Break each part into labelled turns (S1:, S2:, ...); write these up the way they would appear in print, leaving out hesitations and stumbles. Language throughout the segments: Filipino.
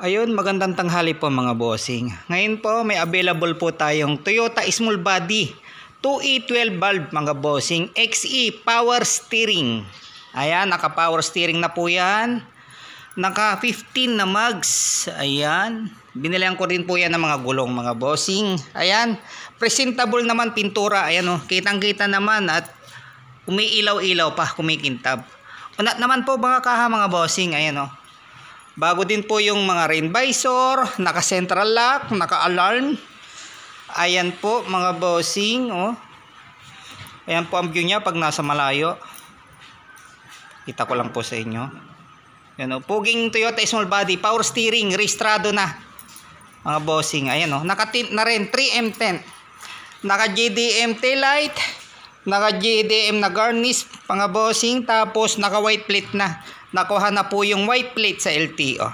S1: Ayun, magandang tanghali po mga bossing. Ngayon po may available po tayong Toyota Small Body 2E12 valve mga bossing, XE power steering. Ayan, naka power steering na po yan. Naka 15 na mags. Ayan, binilihan ko rin po yan ng mga gulong mga bossing. Ayan, presentable naman pintura. Ayan o, kitang-kita naman at umiilaw-ilaw pa, kumikintab. Unat naman po mga kaha mga bossing. Ayan o. Bago din po yung mga rain visor, naka central lock, naka alarm. Ayan po mga bossing, oh. Ayan po ang view niya pag nasa malayo. Kita ko lang po sa inyo. Ayan, oh. Puging Toyota Small Body, power steering, rehistrado na. Mga bossing, ayan oh. Naka-tint na rin, 3M tint. Naka JDM taillight, naka JDM na garnish mga bossing, tapos naka white plate na. Nakuha na po yung white plate sa LTO.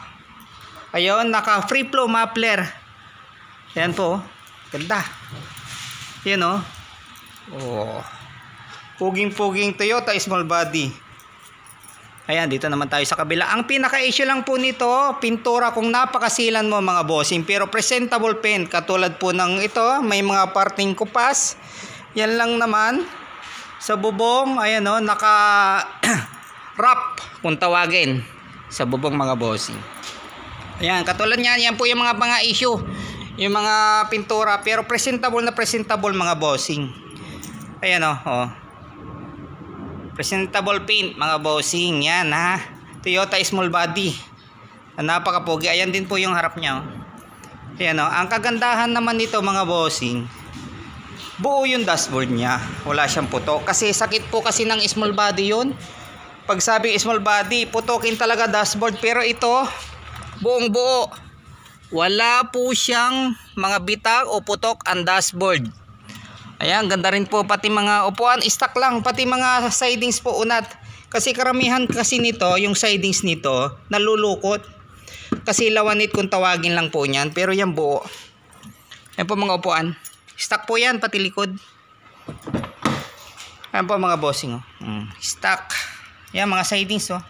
S1: Ayun, naka free flow muffler. Ayan po, ganda. Yan o. Oh. Puging-puging Toyota Small Body. Ayan, dito naman tayo sa kabila. Ang pinaka-issue lang po nito, pintura kung napakasilan mo mga bossing. Pero presentable paint, katulad po ng ito, may mga parting kupas. Yan lang naman. Sa bubong, ayan o, naka wrap kung tawagin sa bubong mga bossing. Ayan, katulad niyan, yan po yung mga issue, yung mga pintura, pero presentable na presentable mga bossing. Ayan o, oh. Presentable paint mga bossing, yan ha. Toyota Small Body, napakapogi. Ayan din po yung harap niya, oh. Ayan o, ang kagandahan naman nito mga bossing, buo yung dashboard niya, wala siyang putok. Kasi sakit po kasi ng small body yun. Pag sabing small body, putokin talaga dashboard. Pero ito, buong buo. Wala po siyang mga bitag o putok ang dashboard. Ayan, ganda rin po pati mga upuan. Stock lang, pati mga sidings po unat. Kasi karamihan kasi nito, yung sidings nito, nalulukot. Kasi lawanit kung tawagin lang po niyan. Pero yan buo. Ayan po mga upuan. Stock po yan, pati likod. Ayan po mga bossing. Oh. Stock. Yan mga sidings oh.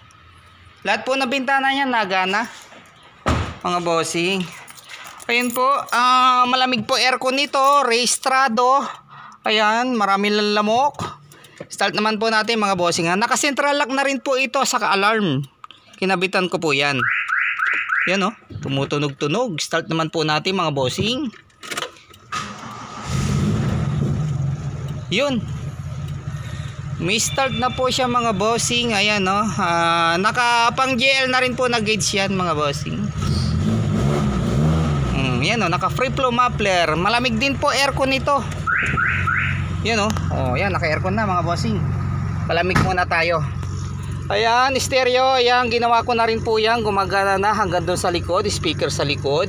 S1: Lahat po na bintana niya nagana. Mga bossing. Ayun po, malamig po aircon nito, rehistrado. Ayan, marami lang lamok. Start naman po natin mga bossing. Naka central lock na rin po ito sa alarm. Kinabitan ko po yan. Yan oh, tumutunog-tunog. Start naman po natin mga bossing. Yun. May start na po siya mga bossing. Ayan no, naka pang GL na rin po na gauge yan mga bossing. Yan no, naka free flow muffler. Malamig din po aircon nito. Yan no, oh yan, naka aircon na mga bossing. Palamig muna tayo. Ayan, stereo. Ayan, ginawa ko na rin po yan. Gumagana na hanggang doon sa likod, speaker sa likod.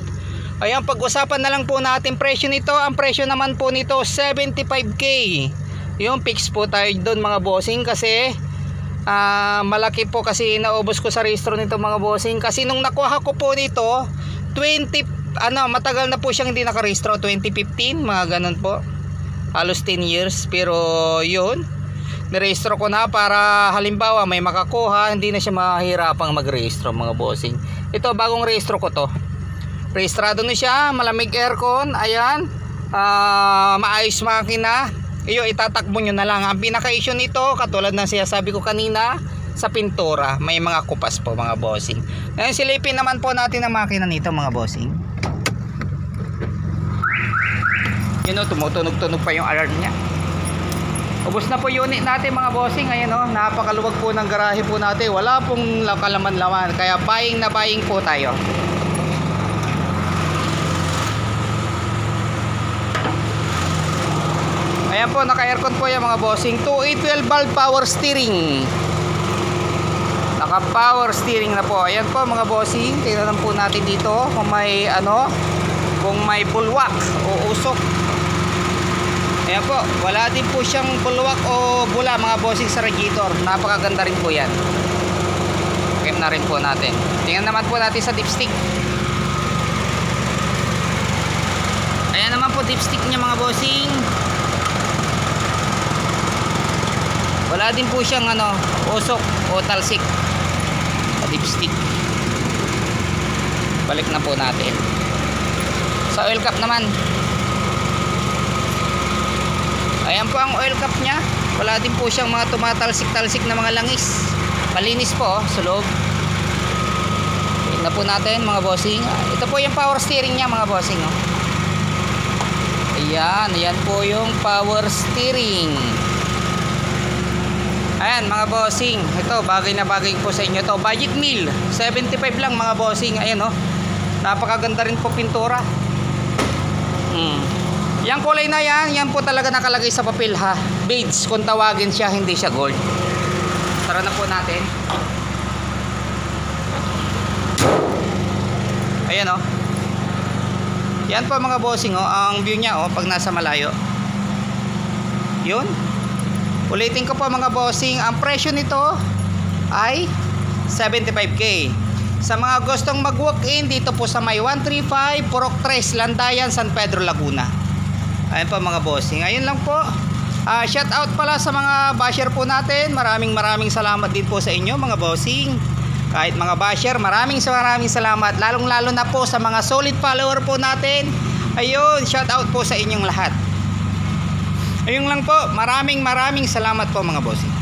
S1: Ayan, pag-usapan na lang po natin presyo nito. Ang presyo naman po nito 75k. Yung fix po tayo doon mga bossing. Kasi malaki po kasi naubos ko sa registro nito mga bossing. Kasi nung nakuha ko po nito matagal na po siyang hindi nakarehistro. 2015 mga ganun po, halos 10 years. Pero yun, nirehistro ko na para halimbawa may makakuha, hindi na siya mahirapang magrehistro mga bossing. Ito bagong rehistro ko to. Rehistrado na siya, malamig aircon. Ayan, maayos makina. Iyo, itatakbo nyo na lang. Ang pinaka-issue nito, katulad ng sinasabi ko kanina, sa pintura, may mga kupas po mga bossing. Ngayon silipin naman po natin ang makina nito mga bossing. Yun o, tumutunog-tunog pa yung alarm niya. Ubus na po unit natin mga bossing. Ayan o, napakaluwag po ng garahe po natin. Wala pong kalaman-laman. Kaya buying na buying po tayo. Ayan po, naka-aircon po yan mga bossing. 2E12 valve power steering. Naka-power steering na po. Ayan po mga bossing. Tingnan po natin dito kung may kung may bulwak o usok. Ayan po, wala din po siyang bulwak o bula mga bossing sa radiator. Napakaganda rin po yan. Okay na rin po natin. Tingnan naman po natin sa dipstick. Ayan naman po dipstick niya mga bossing. Wala din po siyang usok o talsik sa dipstick. Balik na po natin. Sa oil cap naman. Ayan po ang oil cap nya. Wala din po siyang mga tumatalsik-talsik na mga langis. Malinis po sa loob. Tignan po natin mga bossing. Ito po yung power steering nya mga bossing. Ayan, ayan po yung power steering. Ayan mga bossing. Ito bagay na bagay po sa inyo to. Budget meal 75 lang mga bossing. Ayan napakaganda rin po pintura. Yang kulay na yan po talaga nakalagay sa papel ha. Beige kung tawagin siya, hindi siya gold. Tara na po natin. Ayan yan po mga bossing ang view niya pag nasa malayo. Yun. Ulitin ko po mga bossing, ang presyo nito ay 75k. Sa mga gustong mag-walk-in dito po sa may 135 Purok 3 Landayan, San Pedro, Laguna. Ayan po mga bossing. Ayun lang po. Shout out pala sa mga basher po natin. Maraming salamat din po sa inyo mga bossing. Kahit mga basher, maraming salamat. Lalong lalo na po sa mga solid follower po natin. Ayun, shout out po sa inyong lahat. Ayun lang po. Maraming salamat po mga bossing.